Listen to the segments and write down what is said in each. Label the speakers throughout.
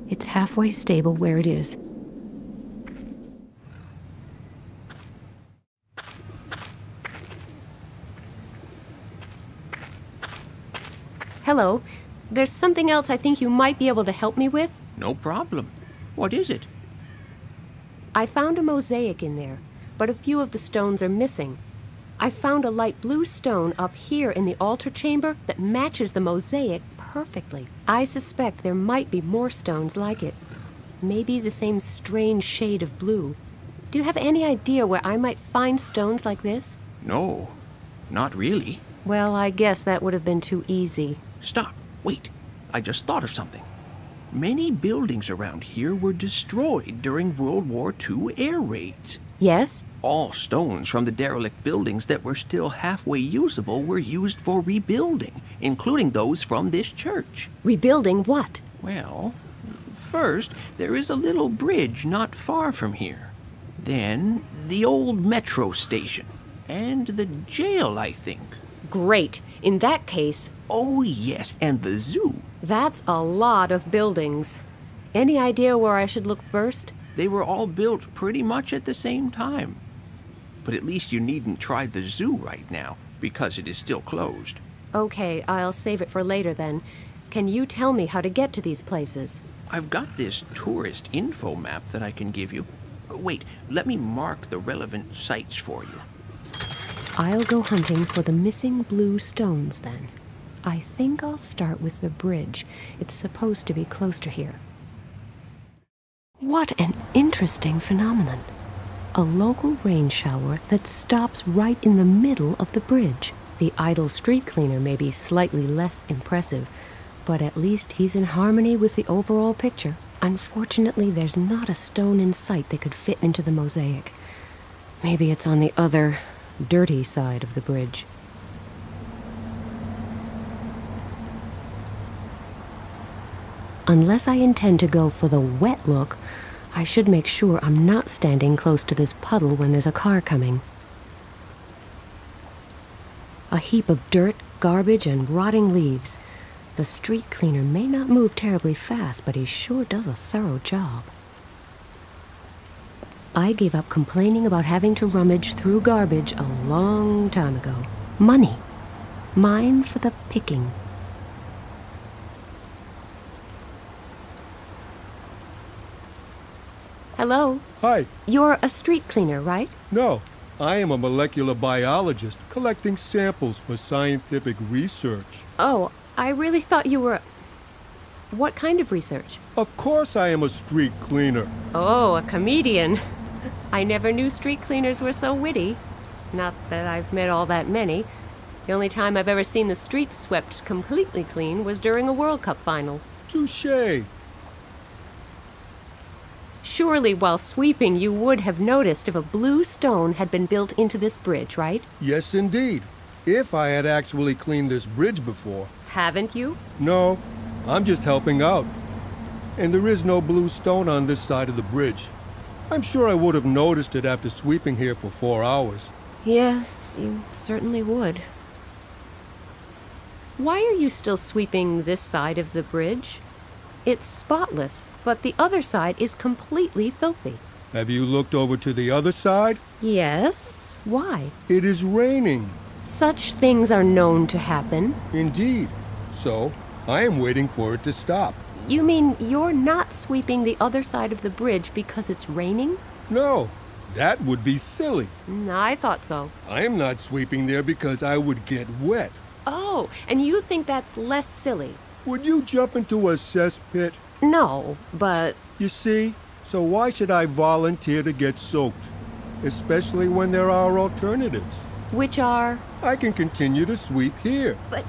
Speaker 1: It's halfway stable where it is. Hello. There's something else I think you might be able to help me with.
Speaker 2: No problem. What is it?
Speaker 1: I found a mosaic in there, but a few of the stones are missing. I found a light blue stone up here in the altar chamber that matches the mosaic perfectly. I suspect there might be more stones like it. Maybe the same strange shade of blue. Do you have any idea where I might find stones like this?
Speaker 2: No, not really.
Speaker 1: Well, I guess that would have been too easy.
Speaker 2: Stop. Wait. I just thought of something. Many buildings around here were destroyed during World War II air raids.
Speaker 1: Yes?
Speaker 2: All stones from the derelict buildings that were still halfway usable were used for rebuilding, including those from this church.
Speaker 1: Rebuilding what?
Speaker 2: Well, first, there is a little bridge not far from here. Then, the old metro station. And the jail, I think.
Speaker 1: Great. In that case...
Speaker 2: Oh, yes, and the zoo.
Speaker 1: That's a lot of buildings. Any idea where I should look first?
Speaker 2: They were all built pretty much at the same time. But at least you needn't try the zoo right now, because it is still closed.
Speaker 1: Okay, I'll save it for later then. Can you tell me how to get to these places?
Speaker 2: I've got this tourist info map that I can give you. Wait, let me mark the relevant sites for you.
Speaker 1: I'll go hunting for the missing blue stones then. I think I'll start with the bridge. It's supposed to be close to here. What an interesting phenomenon. A local rain shower that stops right in the middle of the bridge. The idle street cleaner may be slightly less impressive, but at least he's in harmony with the overall picture. Unfortunately, there's not a stone in sight that could fit into the mosaic. Maybe it's on the other, dirty side of the bridge. Unless I intend to go for the wet look, I should make sure I'm not standing close to this puddle when there's a car coming. A heap of dirt, garbage, and rotting leaves. The street cleaner may not move terribly fast, but he sure does a thorough job. I gave up complaining about having to rummage through garbage a long time ago. Money. Mine for the picking. Hello?
Speaker 3: Hi.
Speaker 1: You're a street cleaner, right?
Speaker 3: No, I am a molecular biologist collecting samples for scientific research.
Speaker 1: Oh, I really thought you were... What kind of research?
Speaker 3: Of course I am a street cleaner.
Speaker 1: Oh, a comedian. I never knew street cleaners were so witty. Not that I've met all that many. The only time I've ever seen the streets swept completely clean was during a World Cup final.
Speaker 3: Touché.
Speaker 1: Surely while sweeping you would have noticed if a blue stone had been built into this bridge, right?
Speaker 3: Yes, indeed. If I had actually cleaned this bridge before.
Speaker 1: Haven't you?
Speaker 3: No, I'm just helping out. And there is no blue stone on this side of the bridge. I'm sure I would have noticed it after sweeping here for 4 hours.
Speaker 1: Yes, you certainly would. Why are you still sweeping this side of the bridge? It's spotless, but the other side is completely filthy.
Speaker 3: Have you looked over to the other side?
Speaker 1: Yes. Why?
Speaker 3: It is raining.
Speaker 1: Such things are known to happen.
Speaker 3: Indeed. So, I am waiting for it to stop.
Speaker 1: You mean you're not sweeping the other side of the bridge because it's raining?
Speaker 3: No, that would be silly.
Speaker 1: I thought so.
Speaker 3: I am not sweeping there because I would get wet.
Speaker 1: Oh, and you think that's less silly?
Speaker 3: Would you jump into a cesspit?
Speaker 1: No, but...
Speaker 3: You see, so why should I volunteer to get soaked? Especially when there are alternatives.
Speaker 1: Which are?
Speaker 3: I can continue to sweep here.
Speaker 1: But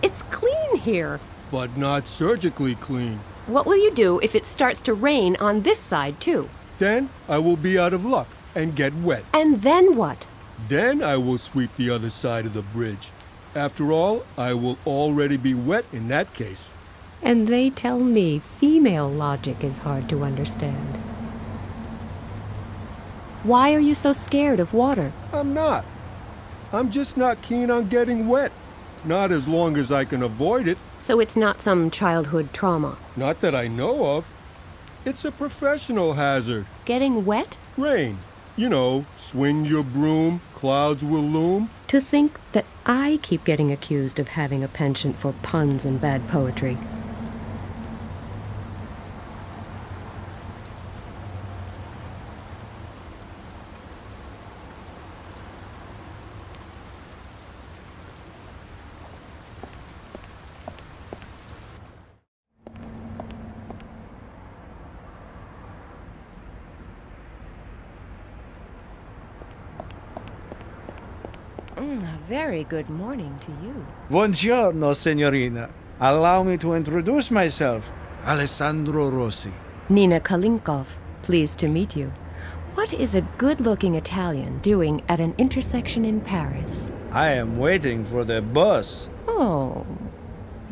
Speaker 1: it's clean here.
Speaker 3: But not surgically clean.
Speaker 1: What will you do if it starts to rain on this side, too?
Speaker 3: Then I will be out of luck and get wet.
Speaker 1: And then what?
Speaker 3: Then I will sweep the other side of the bridge. After all, I will already be wet in that case.
Speaker 1: And they tell me female logic is hard to understand. Why are you so scared of water?
Speaker 3: I'm not. I'm just not keen on getting wet. Not as long as I can avoid it.
Speaker 1: So it's not some childhood trauma?
Speaker 3: Not that I know of. It's a professional hazard.
Speaker 1: Getting wet?
Speaker 3: Rain. You know, swing your broom, clouds will loom.
Speaker 1: To think that I keep getting accused of having a penchant for puns and bad poetry. A very good morning to you.
Speaker 4: Buongiorno, signorina. Allow me to introduce myself. Alessandro Rossi.
Speaker 1: Nina Kalenkov, pleased to meet you. What is a good-looking Italian doing at an intersection in Paris?
Speaker 4: I am waiting for the bus.
Speaker 1: Oh,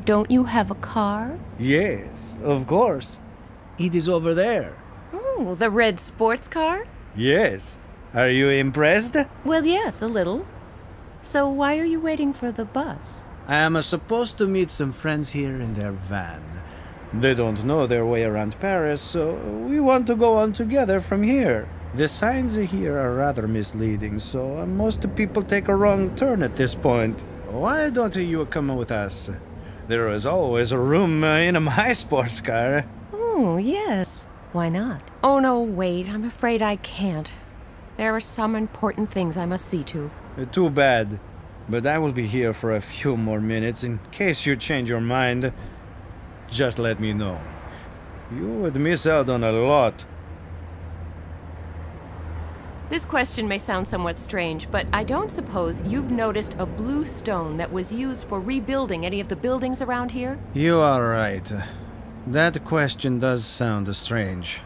Speaker 1: don't you have a car?
Speaker 4: Yes, of course. It is over there.
Speaker 1: Oh, the red sports car?
Speaker 4: Yes. Are you impressed?
Speaker 1: Well, yes, a little. So why are you waiting for the bus?
Speaker 4: I am supposed to meet some friends here in their van. They don't know their way around Paris, so we want to go on together from here. The signs here are rather misleading, so most people take a wrong turn at this point. Why don't you come with us? There is always a room in my sports car.
Speaker 1: Oh, yes. Why not? Oh, no, wait. I'm afraid I can't. There are some important things I must see to.
Speaker 4: Too bad. But I will be here for a few more minutes in case you change your mind. Just let me know. You would miss out on a lot.
Speaker 1: This question may sound somewhat strange, but I don't suppose you've noticed a blue stone that was used for rebuilding any of the buildings around here?
Speaker 4: You are right. That question does sound strange.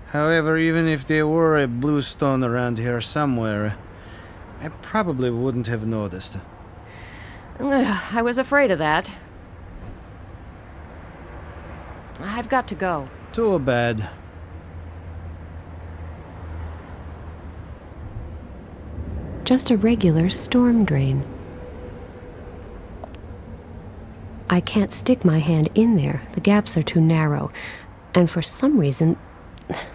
Speaker 4: However, even if there were a blue stone around here somewhere, I probably wouldn't have noticed.
Speaker 1: I was afraid of that. I've got to go.
Speaker 4: Too bad.
Speaker 1: Just a regular storm drain. I can't stick my hand in there. The gaps are too narrow. And for some reason,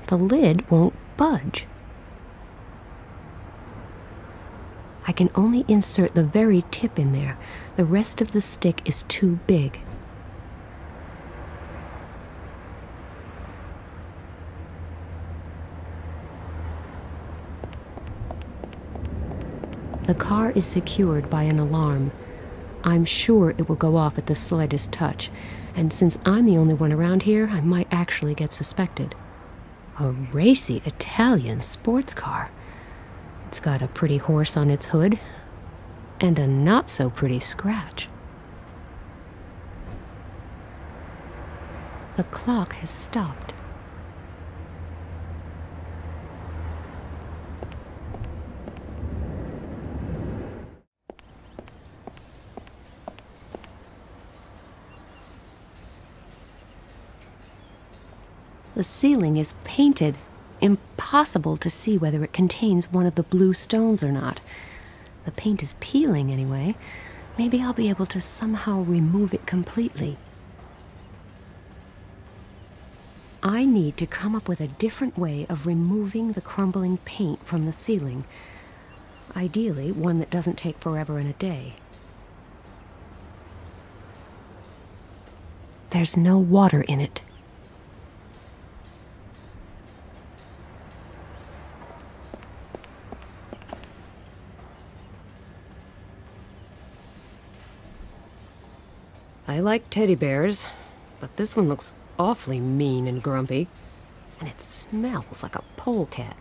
Speaker 1: the lid won't budge. I can only insert the very tip in there. The rest of the stick is too big. The car is secured by an alarm. I'm sure it will go off at the slightest touch, and since I'm the only one around here, I might actually get suspected. A racy Italian sports car. It's got a pretty horse on its hood, and a not-so-pretty scratch. The clock has stopped. The ceiling is painted. Impossible to see whether it contains one of the blue stones or not. The paint is peeling anyway. Maybe I'll be able to somehow remove it completely. I need to come up with a different way of removing the crumbling paint from the ceiling. Ideally, one that doesn't take forever and a day. There's no water in it. I like teddy bears, but this one looks awfully mean and grumpy, and it smells like a polecat.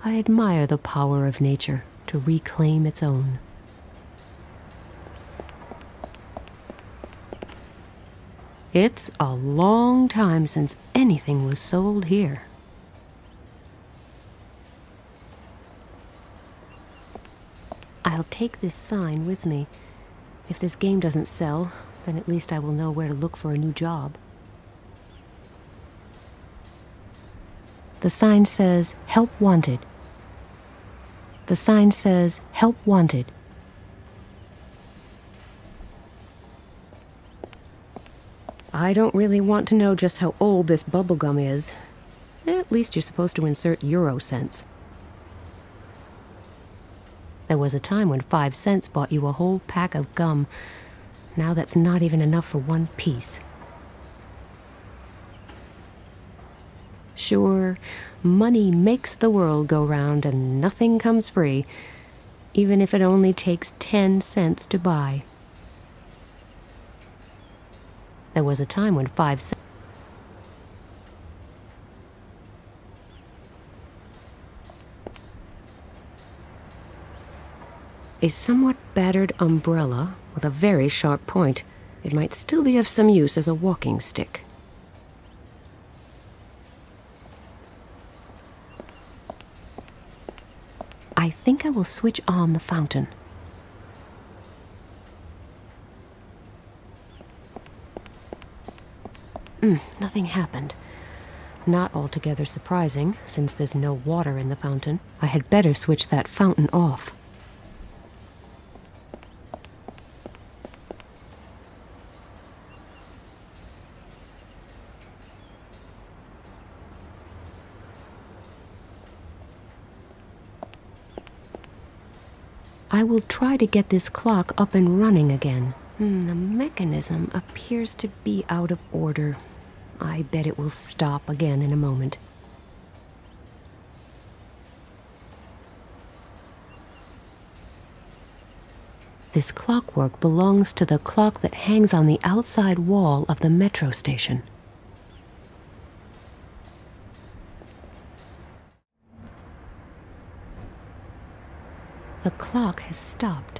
Speaker 1: I admire the power of nature to reclaim its own. It's a long time since anything was sold here. I'll take this sign with me. If this game doesn't sell, then at least I will know where to look for a new job. The sign says, "Help Wanted." The sign says, "Help Wanted." I don't really want to know just how old this bubblegum is. At least you're supposed to insert euro cents. There was a time when 5 cents bought you a whole pack of gum. Now that's not even enough for one piece. Sure, money makes the world go round and nothing comes free, even if it only takes 10 cents to buy. There was a time when 5 cents... A somewhat battered umbrella with a very sharp point. It might still be of some use as a walking stick. I think I will switch on the fountain. Nothing happened. Not altogether surprising, since there's no water in the fountain. I had better switch that fountain off. I will try to get this clock up and running again. The mechanism appears to be out of order. I bet it will stop again in a moment. This clockwork belongs to the clock that hangs on the outside wall of the metro station. The clock has stopped.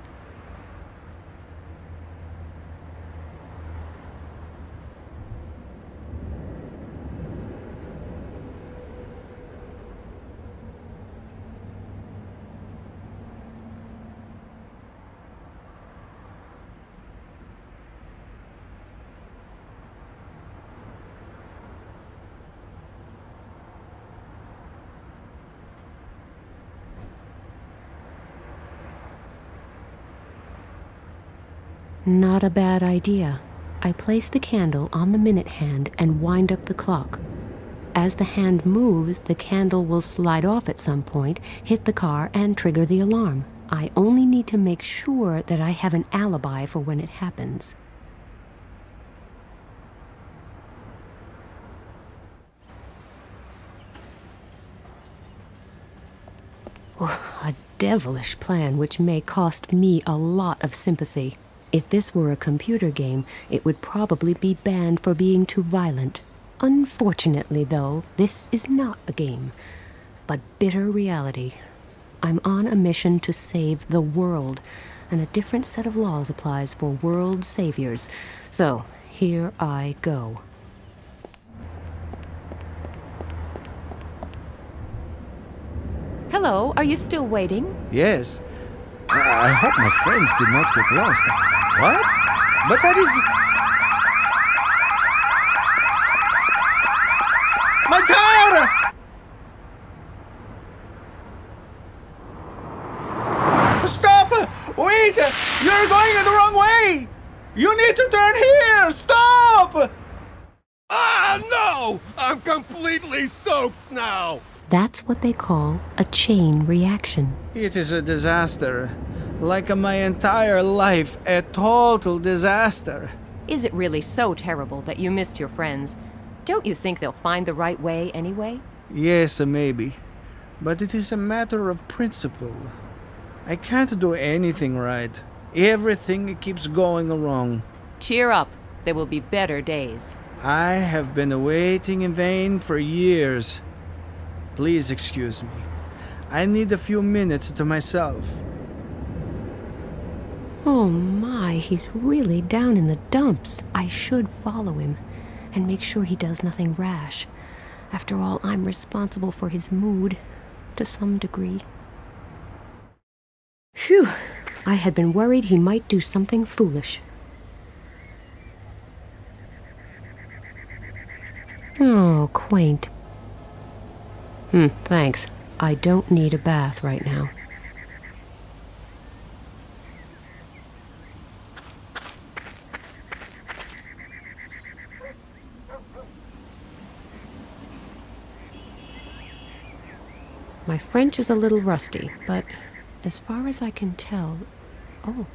Speaker 1: Not a bad idea. I place the candle on the minute hand and wind up the clock. As the hand moves, the candle will slide off at some point, hit the car, and trigger the alarm. I only need to make sure that I have an alibi for when it happens. A devilish plan which may cost me a lot of sympathy. If this were a computer game, it would probably be banned for being too violent. Unfortunately, though, this is not a game, but bitter reality. I'm on a mission to save the world, and a different set of laws applies for world saviors. So, here I go. Hello, are you still waiting?
Speaker 4: Yes. I hope my friends did not get lost. What? But that is... My car! Stop! Wait! You're going in the wrong way! You need to turn here! Stop!
Speaker 3: Ah, no! I'm completely soaked now!
Speaker 1: That's what they call a chain reaction.
Speaker 4: It is a disaster. Like my entire life, a total disaster.
Speaker 5: Is it really so terrible that you missed your friends? Don't you think they'll find the right way anyway?
Speaker 4: Yes, maybe. But it is a matter of principle. I can't do anything right. Everything keeps going wrong.
Speaker 5: Cheer up. There will be better days.
Speaker 4: I have been waiting in vain for years. Please excuse me. I need a few minutes to myself.
Speaker 1: Oh my, he's really down in the dumps. I should follow him and make sure he does nothing rash. After all, I'm responsible for his mood, to some degree. Phew, I had been worried he might do something foolish. Oh, quaint. Thanks. I don't need a bath right now. My French is a little rusty, but as far as I can tell... Oh,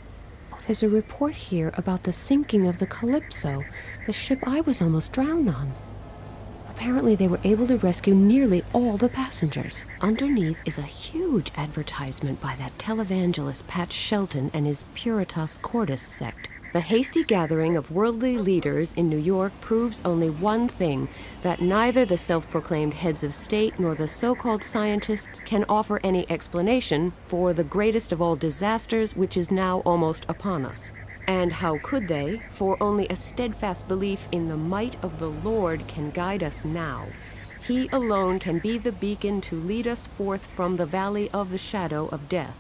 Speaker 1: there's a report here about the sinking of the Calypso, the ship I was almost drowned on. Apparently they were able to rescue nearly all the passengers. Underneath is a huge advertisement by that televangelist Pat Shelton and his Puritas Cordis sect. The hasty gathering of worldly leaders in New York proves only one thing, that neither the self-proclaimed heads of state nor the so-called scientists can offer any explanation for the greatest of all disasters which is now almost upon us. And how could they? For only a steadfast belief in the might of the Lord can guide us now. He alone can be the beacon to lead us forth from the valley of the shadow of death.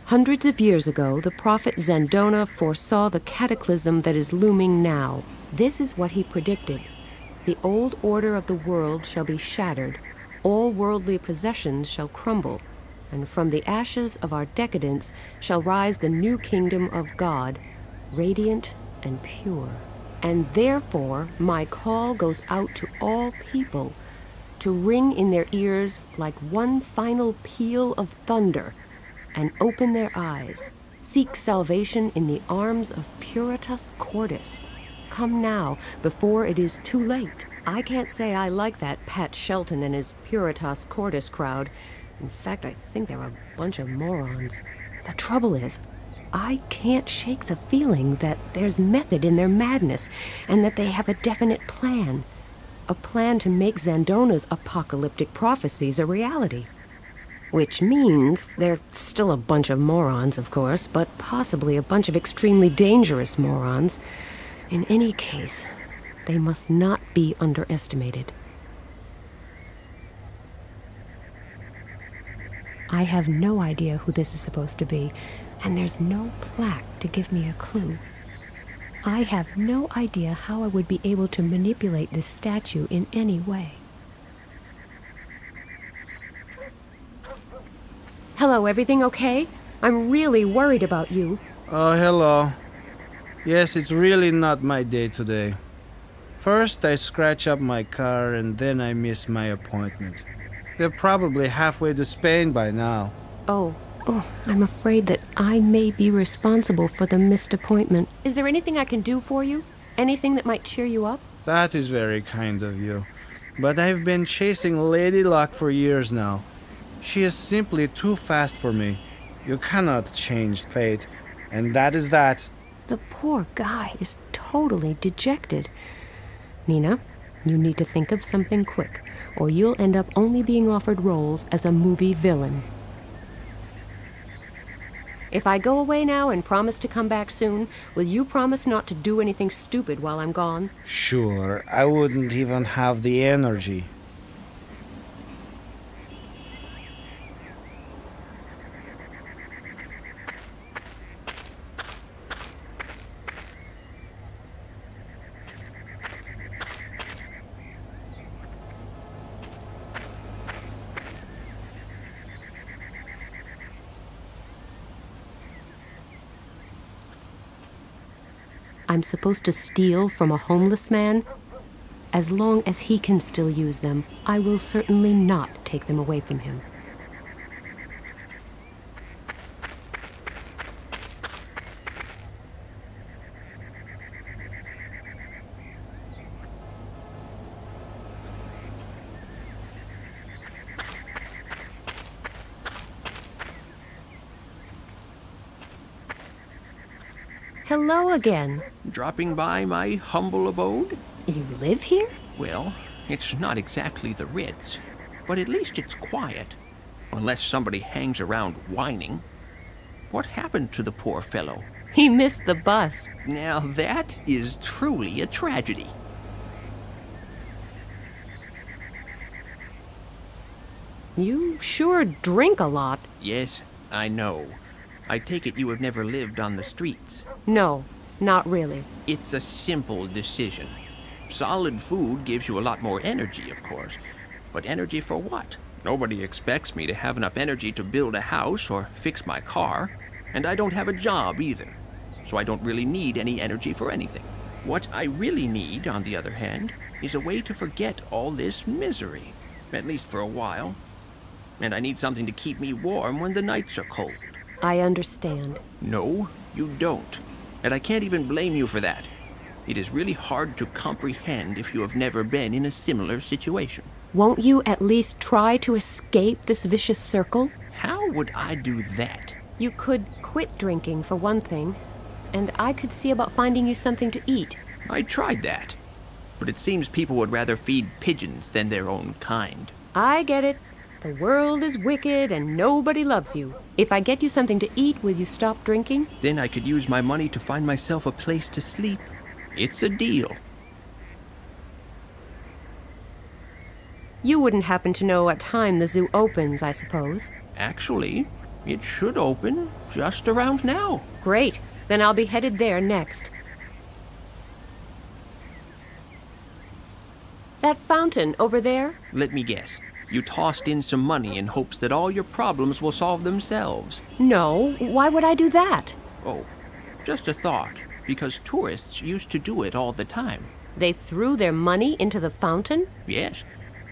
Speaker 1: Hundreds of years ago, the prophet Zandona foresaw the cataclysm that is looming now. This is what he predicted. The old order of the world shall be shattered, all worldly possessions shall crumble, and from the ashes of our decadence shall rise the new kingdom of God, radiant and pure. And therefore, my call goes out to all people, to ring in their ears like one final peal of thunder, and open their eyes. Seek salvation in the arms of Puritas Cordis. Come now, before it is too late. I can't say I like that Pat Shelton and his Puritas Cordis crowd. In fact, I think they're a bunch of morons. The trouble is, I can't shake the feeling that there's method in their madness, and that they have a definite plan. A plan to make Zandona's apocalyptic prophecies a reality. Which means they're still a bunch of morons, of course, but possibly a bunch of extremely dangerous morons. In any case, they must not be underestimated. I have no idea who this is supposed to be, and there's no plaque to give me a clue. I have no idea how I would be able to manipulate this statue in any way.
Speaker 5: Hello, everything okay? I'm really worried about you.
Speaker 4: Oh, hello. Yes, it's really not my day today. First, I scratch up my car and then I miss my appointment. They're probably halfway to Spain by now.
Speaker 1: Oh, I'm afraid that I may be responsible for the missed appointment.
Speaker 5: Is there anything I can do for you? Anything that might cheer you up?
Speaker 4: That is very kind of you. But I've been chasing Lady Luck for years now. She is simply too fast for me. You cannot change fate, and that is that.
Speaker 1: The poor guy is totally dejected. Nina, you need to think of something quick, or you'll end up only being offered roles as a movie villain.
Speaker 5: If I go away now and promise to come back soon, will you promise not to do anything stupid while I'm gone?
Speaker 4: Sure, I wouldn't even have the energy.
Speaker 1: I'm supposed to steal from a homeless man? As long as he can still use them, I will certainly not take them away from him.
Speaker 5: Hello again.
Speaker 2: Dropping by my humble abode?
Speaker 1: You live here?
Speaker 2: Well, it's not exactly the Ritz, but at least it's quiet. Unless somebody hangs around whining. What happened to the poor fellow?
Speaker 5: He missed the bus.
Speaker 2: Now that is truly a tragedy.
Speaker 5: You sure drink a lot.
Speaker 2: Yes, I know. I take it you have never lived on the streets.
Speaker 5: No, not really.
Speaker 2: It's a simple decision. Solid food gives you a lot more energy, of course. But energy for what? Nobody expects me to have enough energy to build a house or fix my car. And I don't have a job either. So I don't really need any energy for anything. What I really need, on the other hand, is a way to forget all this misery. At least for a while. and I need something to keep me warm when the nights are cold.
Speaker 5: I understand.
Speaker 2: No, you don't. And I can't even blame you for that. It is really hard to comprehend if you have never been in a similar situation.
Speaker 5: Won't you at least try to escape this vicious circle?
Speaker 2: How would I do that?
Speaker 5: You could quit drinking, for one thing, and I could see about finding you something to eat.
Speaker 2: I tried that. But it seems people would rather feed pigeons than their own kind.
Speaker 5: I get it. The world is wicked and nobody loves you. If I get you something to eat, will you stop drinking?
Speaker 2: Then I could use my money to find myself a place to sleep. It's a deal.
Speaker 5: You wouldn't happen to know what time the zoo opens, I suppose.
Speaker 2: Actually, it should open just around now.
Speaker 5: Great. Then I'll be headed there next. That fountain over there?
Speaker 2: Let me guess. You tossed in some money in hopes that all your problems will solve themselves.
Speaker 5: No. Why would I do that?
Speaker 2: Oh, just a thought. Because tourists used to do it all the time.
Speaker 5: They threw their money into the fountain?
Speaker 2: Yes.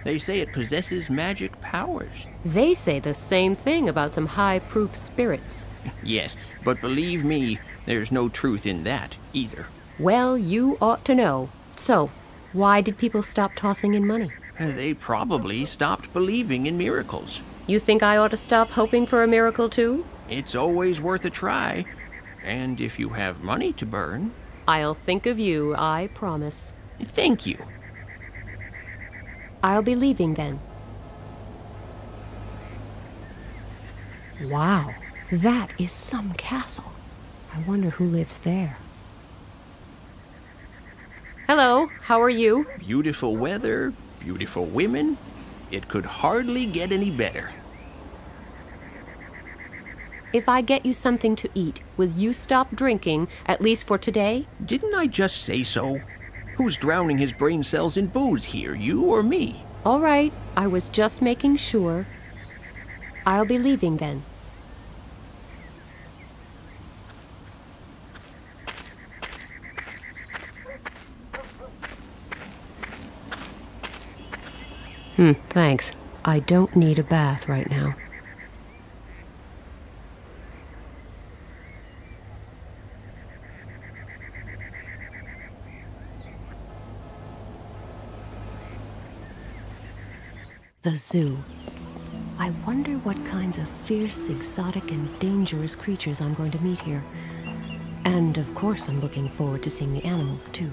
Speaker 2: They say it possesses magic powers.
Speaker 5: They say the same thing about some high-proof spirits.
Speaker 2: Yes, but believe me, there's no truth in that either.
Speaker 5: Well, you ought to know. So, why did people stop tossing in money?
Speaker 2: They probably stopped believing in miracles.
Speaker 5: You think I ought to stop hoping for a miracle, too?
Speaker 2: It's always worth a try. And if you have money to burn...
Speaker 5: I'll think of you, I promise.
Speaker 2: Thank you.
Speaker 5: I'll be leaving then. Wow, that is some castle. I wonder who lives there. Hello, how are you?
Speaker 2: Beautiful weather, beautiful women. It could hardly get any better.
Speaker 5: If I get you something to eat, will you stop drinking, at least for today?
Speaker 2: Didn't I just say so? Who's drowning his brain cells in booze here, you or me?
Speaker 5: All right, I was just making sure. I'll be leaving then. Thanks. I don't need a bath right now. The zoo. I wonder what kinds of fierce, exotic, and dangerous creatures I'm going to meet here. And of course I'm looking forward to seeing the animals, too.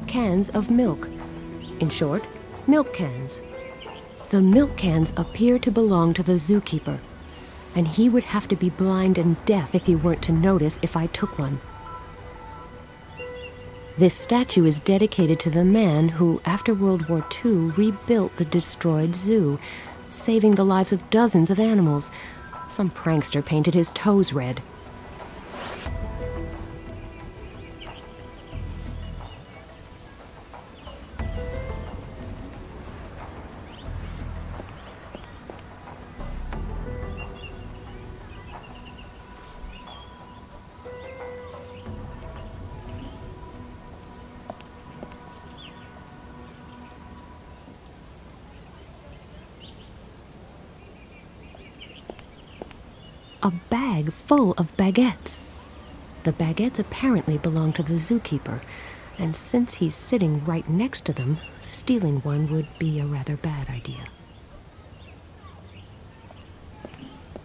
Speaker 5: Cans of milk. In short, milk cans. The milk cans appear to belong to the zookeeper, and he would have to be blind and deaf if he weren't to notice if I took one. This statue is dedicated to the man who, after World War II, rebuilt the destroyed zoo, saving the lives of dozens of animals. Some prankster painted his toes red. A bag full of baguettes. The baguettes apparently belong to the zookeeper, and since he's sitting right next to them, stealing one would be a rather bad idea.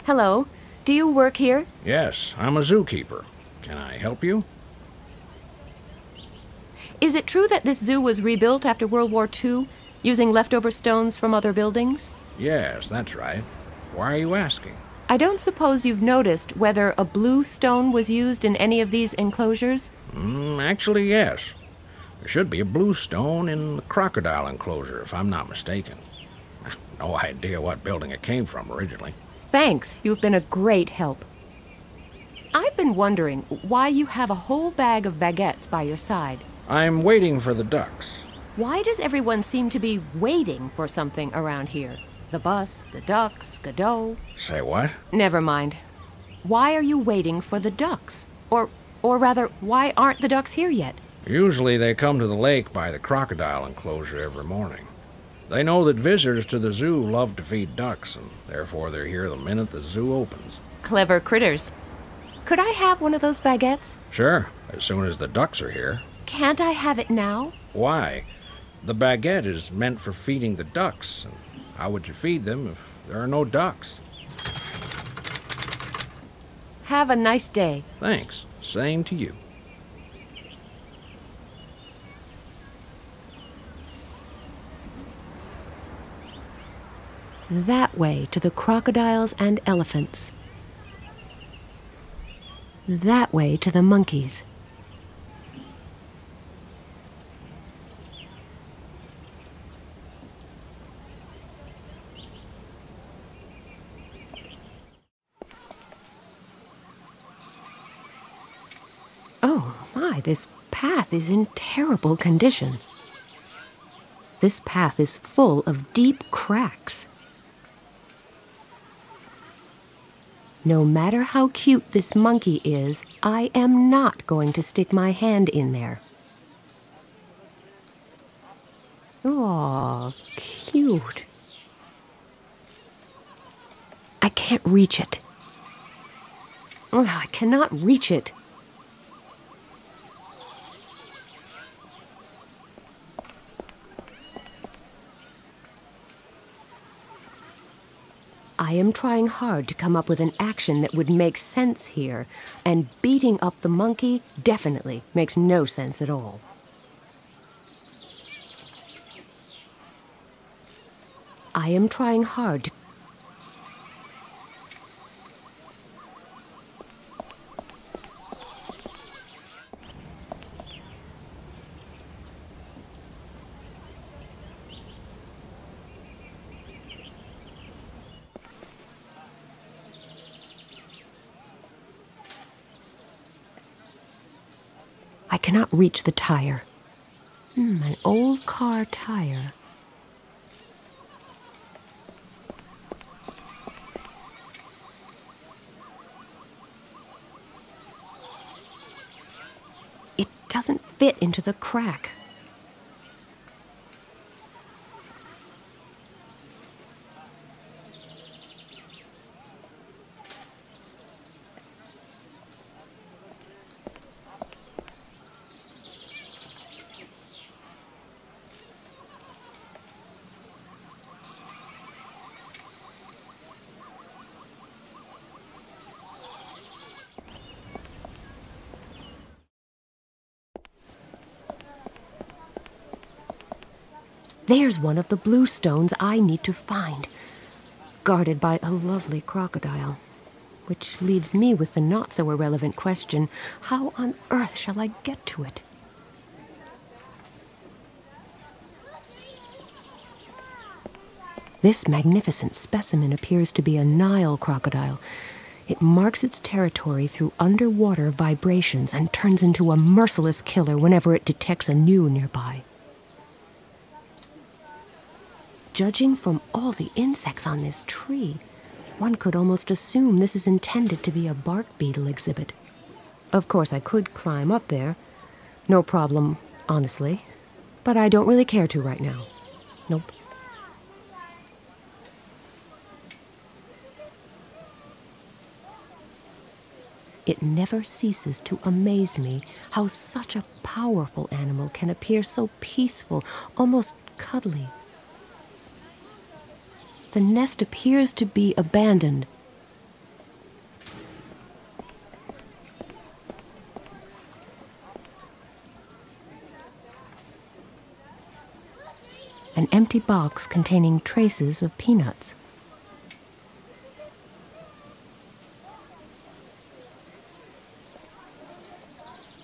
Speaker 5: Hello, do you work here?
Speaker 6: Yes, I'm a zookeeper. Can I help you?
Speaker 5: Is it true that this zoo was rebuilt after World War II, using leftover stones from other buildings?
Speaker 6: Yes, that's right. Why are you asking?
Speaker 5: I don't suppose you've noticed whether a blue stone was used in any of these enclosures?
Speaker 6: Actually, yes. There should be a blue stone in the crocodile enclosure, if I'm not mistaken. No idea what building it came from originally.
Speaker 5: Thanks. You've been a great help. I've been wondering why you have a whole bag of baguettes by your side.
Speaker 6: I'm waiting for the ducks.
Speaker 5: Why does everyone seem to be waiting for something around here? The bus, the ducks, Godot.
Speaker 6: Say what?
Speaker 5: Never mind. Why are you waiting for the ducks? Or rather, why aren't the ducks here yet?
Speaker 6: Usually they come to the lake by the crocodile enclosure every morning. They know that visitors to the zoo love to feed ducks, and therefore they're here the minute the zoo opens.
Speaker 5: Clever critters. Could I have one of those baguettes?
Speaker 6: Sure, as soon as the ducks are here.
Speaker 5: Can't I have it now?
Speaker 6: Why? The baguette is meant for feeding the ducks, and how would you feed them if there are no ducks?
Speaker 5: Have a nice day.
Speaker 6: Thanks. Same to you.
Speaker 1: That way to the crocodiles and elephants. That way to the monkeys. Oh my, this path is in terrible condition. This path is full of deep cracks. No matter how cute this monkey is, I am not going to stick my hand in there. Aw, cute. I can't reach it. Ugh, I cannot reach it. I am trying hard to come up with an action that would make sense here, and beating up the monkey definitely makes no sense at all. I am trying hard to... I cannot reach the tire. An old car tire. It doesn't fit into the crack. There's one of the blue stones I need to find, guarded by a lovely crocodile. Which leaves me with the not-so-irrelevant question, how on earth shall I get to it? This magnificent specimen appears to be a Nile crocodile. It marks its territory through underwater vibrations and turns into a merciless killer whenever it detects a new nearby. Judging from all the insects on this tree, one could almost assume this is intended to be a bark beetle exhibit. Of course, I could climb up there. No problem, honestly. But I don't really care to right now. Nope. It never ceases to amaze me how such a powerful animal can appear so peaceful, almost cuddly. The nest appears to be abandoned. An empty box containing traces of peanuts.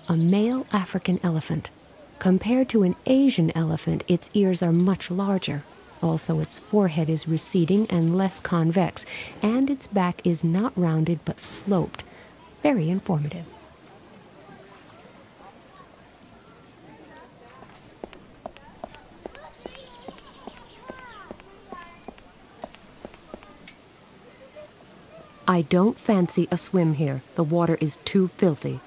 Speaker 1: A male African elephant. Compared to an Asian elephant, its ears are much larger. Also, its forehead is receding and less convex, and its back is not rounded but sloped. Very informative. I don't fancy a swim here. The water is too filthy.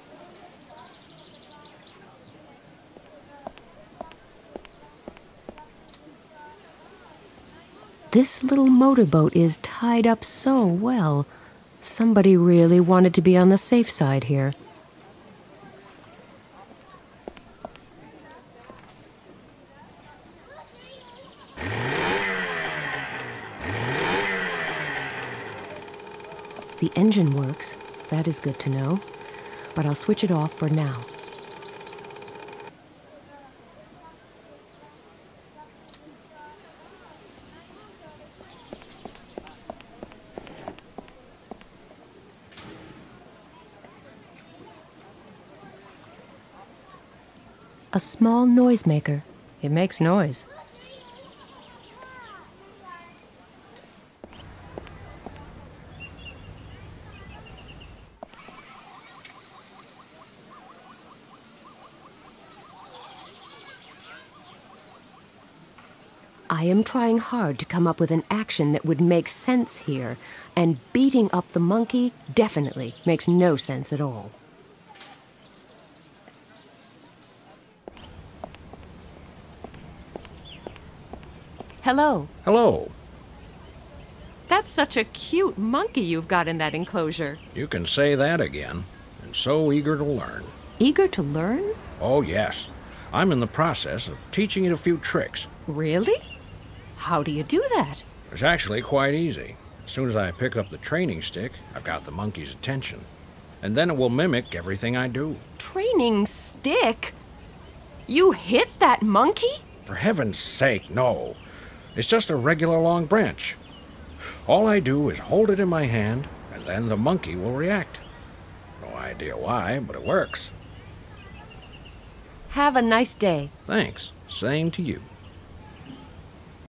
Speaker 1: This little motorboat is tied up so well. Somebody really wanted to be on the safe side here. The engine works. That is good to know. But I'll switch it off for now. A small noisemaker. It makes noise. I am trying hard to come up with an action that would make sense here, and beating up the monkey definitely makes no sense at all. Hello.
Speaker 6: Hello.
Speaker 5: That's such a cute monkey you've got in that enclosure.
Speaker 6: You can say that again. And so eager to learn.
Speaker 5: Eager to learn?
Speaker 6: Oh, yes. I'm in the process of teaching it a few tricks.
Speaker 5: Really? How do you do that?
Speaker 6: It's actually quite easy. As soon as I pick up the training stick, I've got the monkey's attention. And then it will mimic everything I do.
Speaker 5: Training stick? You hit that monkey?
Speaker 6: For heaven's sake, no. It's just a regular long branch. All I do is hold it in my hand, and then the monkey will react. No idea why, but it works.
Speaker 5: Have a nice day.
Speaker 6: Thanks. Same to you.